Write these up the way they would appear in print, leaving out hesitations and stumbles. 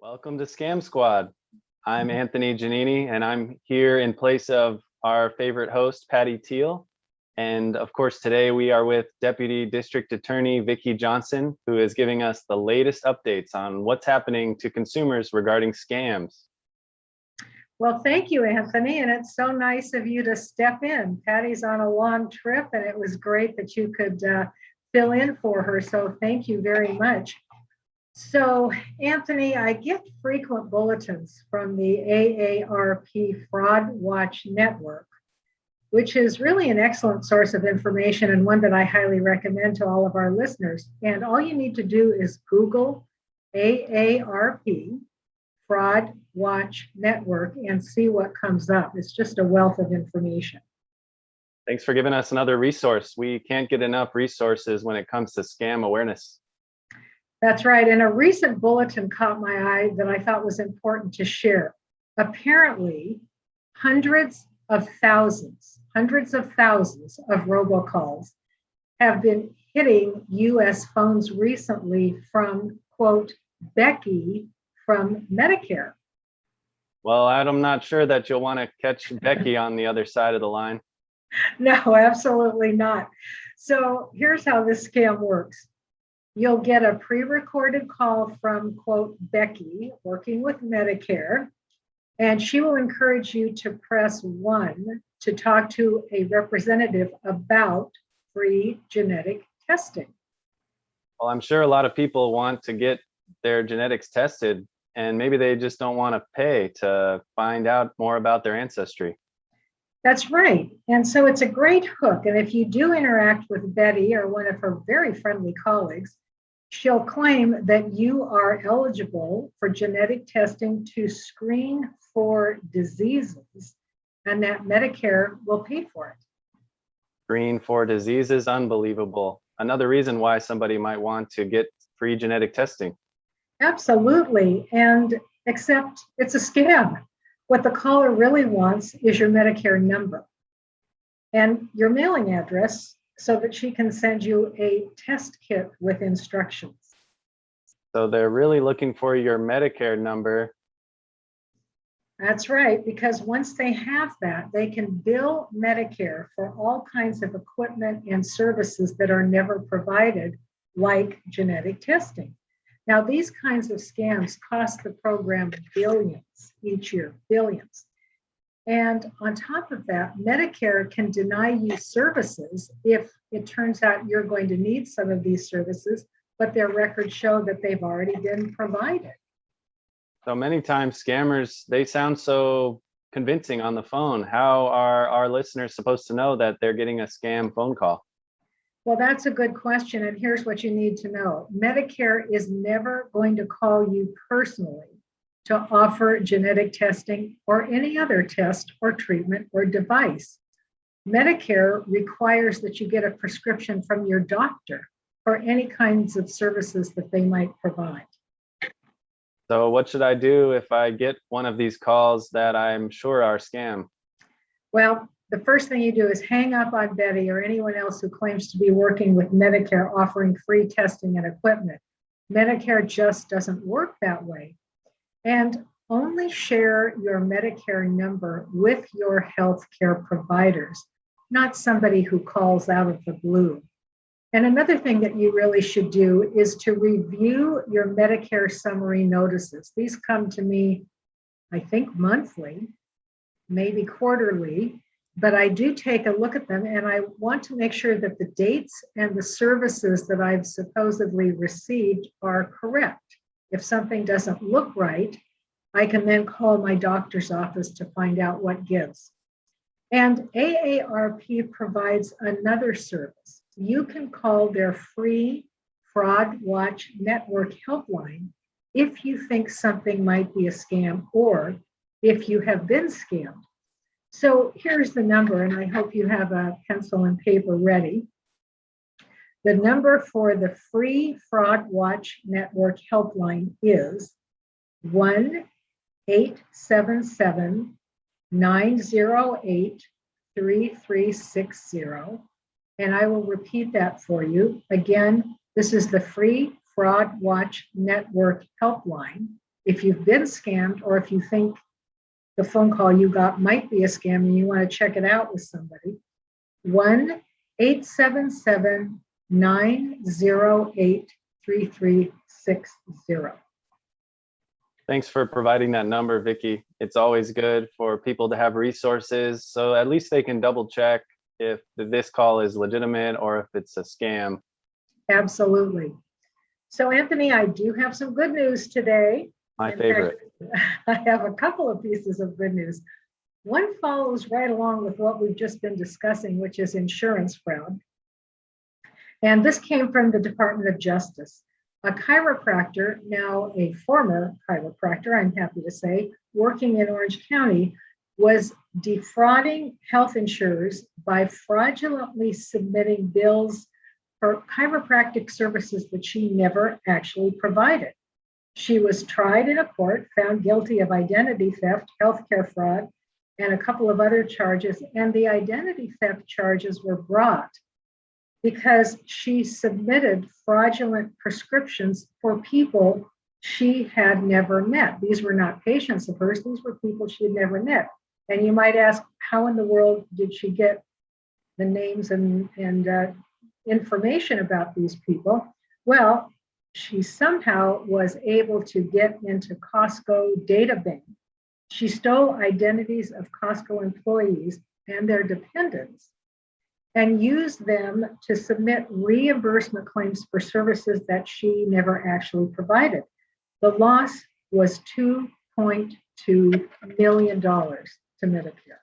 Welcome to Scam Squad. I'm Anthony Giannini, and I'm here in place of our favorite host, Patty Teal. And of course, today we are with Deputy District Attorney Vicki Johnson, who is giving us the latest updates on what's happening to consumers regarding scams. Well, thank you, Anthony, and it's so nice of you to step in. Patty's on a long trip, and it was great that you could fill in for her, so thank you very much. So, Anthony, I get frequent bulletins from the AARP Fraud Watch Network, which is really an excellent source of information and one that I highly recommend to all of our listeners. And all you need to do is Google AARP Fraud Watch Network and see what comes up. It's just a wealth of information. Thanks for giving us another resource. We can't get enough resources when it comes to scam awareness. That's right. And a recent bulletin caught my eye that I thought was important to share. Apparently, hundreds of thousands of robocalls have been hitting U.S. phones recently from, quote, Becky from Medicare. Well, I'm not sure that you'll want to catch Becky on the other side of the line. No, absolutely not. So here's how this scam works. You'll get a pre-recorded call from, quote, Becky, working with Medicare, and she will encourage you to press 1 to talk to a representative about free genetic testing. Well, I'm sure a lot of people want to get their genetics tested, and maybe they just don't want to pay to find out more about their ancestry. That's right. And so it's a great hook. And if you do interact with Betty or one of her very friendly colleagues, she'll claim that you are eligible for genetic testing to screen for diseases and that Medicare will pay for it. Screen for diseases, unbelievable. Another reason why somebody might want to get free genetic testing. Absolutely. And except it's a scam. What the caller really wants is your Medicare number and your mailing address so that she can send you a test kit with instructions. So they're really looking for your Medicare number. That's right, because once they have that, they can bill Medicare for all kinds of equipment and services that are never provided, like genetic testing. Now, these kinds of scams cost the program billions each year, billions. And on top of that, Medicare can deny you services if it turns out you're going to need some of these services, but their records show that they've already been provided. So many times scammers, they sound so convincing on the phone. How are our listeners supposed to know that they're getting a scam phone call? Well, that's a good question, and here's what you need to know. Medicare is never going to call you personally to offer genetic testing or any other test or treatment or device. Medicare requires that you get a prescription from your doctor for any kinds of services that they might provide. So what should I do if I get one of these calls that I'm sure are scam? Well, the first thing you do is hang up on Betty or anyone else who claims to be working with Medicare offering free testing and equipment. Medicare just doesn't work that way. And only share your Medicare number with your healthcare providers, not somebody who calls out of the blue. And another thing that you really should do is to review your Medicare summary notices. These come to me, I think, monthly, maybe quarterly. But I do take a look at them, and I want to make sure that the dates and the services that I've supposedly received are correct. If something doesn't look right, I can then call my doctor's office to find out what gives. And AARP provides another service. You can call their free Fraud Watch Network helpline if you think something might be a scam or if you have been scammed. So here's the number, and I hope you have a pencil and paper ready. The number for the free Fraud Watch Network helpline is 1-877-908-3360. And I will repeat that for you. Again, this is the free Fraud Watch Network helpline. if you've been scammed or if you think the phone call you got might be a scam and you want to check it out with somebody, 1-877-908-3360. Thanks for providing that number, Vicki. It's always good for people to have resources, so at least they can double check if this call is legitimate or if it's a scam. Absolutely. So Anthony, I do have some good news today. My favorite. I have a couple of pieces of good news. One follows right along with what we've just been discussing, which is insurance fraud. And this came from the Department of Justice. A chiropractor, now a former chiropractor, I'm happy to say, working in Orange County, was defrauding health insurers by fraudulently submitting bills for chiropractic services that she never actually provided. She was tried in a court, found guilty of identity theft, healthcare fraud, and a couple of other charges. And the identity theft charges were brought because she submitted fraudulent prescriptions for people she had never met. These were not patients of hers, these were people she had never met. And you might ask, how in the world did she get the names and information about these people? Well, she somehow was able to get into Costco data bank. She stole identities of Costco employees and their dependents and used them to submit reimbursement claims for services that she never actually provided. The loss was $2.2 million to Medicare.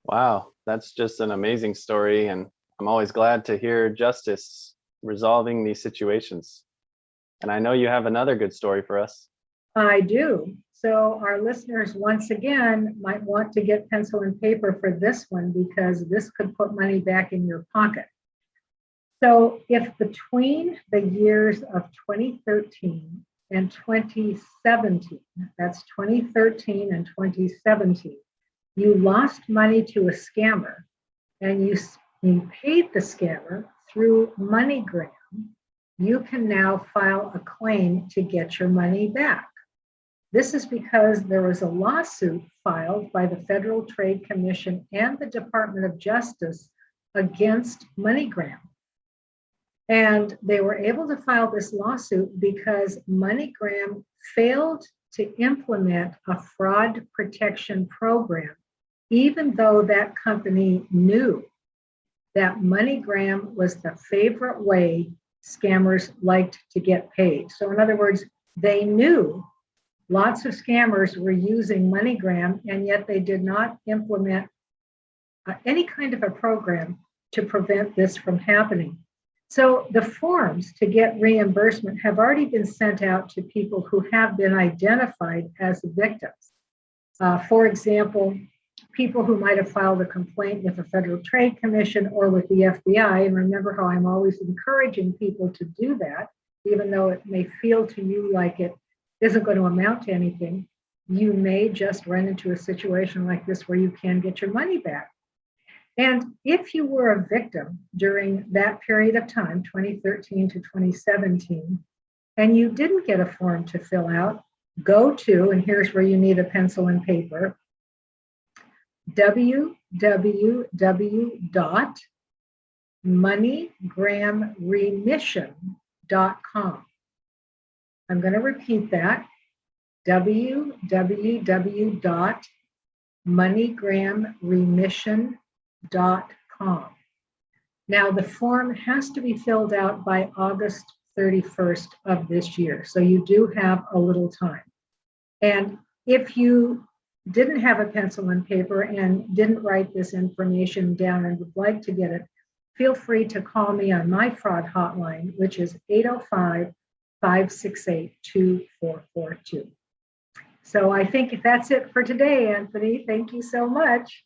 Wow, that's just an amazing story. And I'm always glad to hear justice resolving these situations. And I know you have another good story for us. I do. So our listeners, once again, might want to get pencil and paper for this one because this could put money back in your pocket. So if between the years of 2013 and 2017, that's 2013 and 2017, you lost money to a scammer and you paid the scammer through MoneyGram, you can now file a claim to get your money back. This is because there was a lawsuit filed by the Federal Trade Commission and the Department of Justice against MoneyGram. And they were able to file this lawsuit because MoneyGram failed to implement a fraud protection program, even though that company knew that MoneyGram was the favorite way scammers liked to get paid. So in other words, they knew lots of scammers were using MoneyGram, and yet they did not implement any kind of a program to prevent this from happening. So the forms to get reimbursement have already been sent out to people who have been identified as victims. For example, people who might have filed a complaint with the Federal Trade Commission or with the FBI, and remember how I'm always encouraging people to do that, even though it may feel to you like it isn't going to amount to anything, you may just run into a situation like this where you can get your money back. And if you were a victim during that period of time, 2013 to 2017, and you didn't get a form to fill out, go to, and here's where you need a pencil and paper, www.moneygramremission.com. I'm going to repeat that, www.moneygramremission.com. Now, the form has to be filled out by August 31st of this year, so you do have a little time. And if you didn't have a pencil and paper and didn't write this information down and would like to get it, feel free to call me on my fraud hotline, which is 805-568-2442. So I think that's it for today, Anthony. Thank you so much.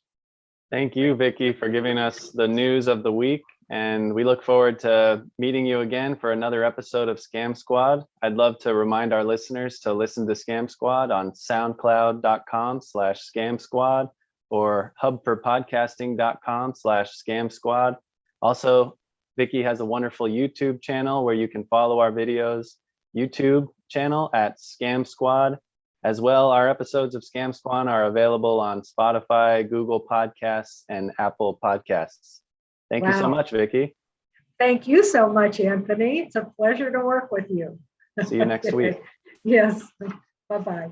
Thank you, Vicki, for giving us the news of the week. And we look forward to meeting you again for another episode of Scam Squad. I'd love to remind our listeners to listen to Scam Squad on soundcloud.com/Scam Squad or hubforpodcasting.com/Scam Squad. Also, Vicki has a wonderful YouTube channel where you can follow our videos. YouTube, channel at Scam Squad. As well, our episodes of Scam Squad are available on Spotify, Google Podcasts, and Apple Podcasts. Thank you so Wow. much, Vicki. Thank you so much, Anthony. It's a pleasure to work with you. See you next week. Yes. Bye-bye.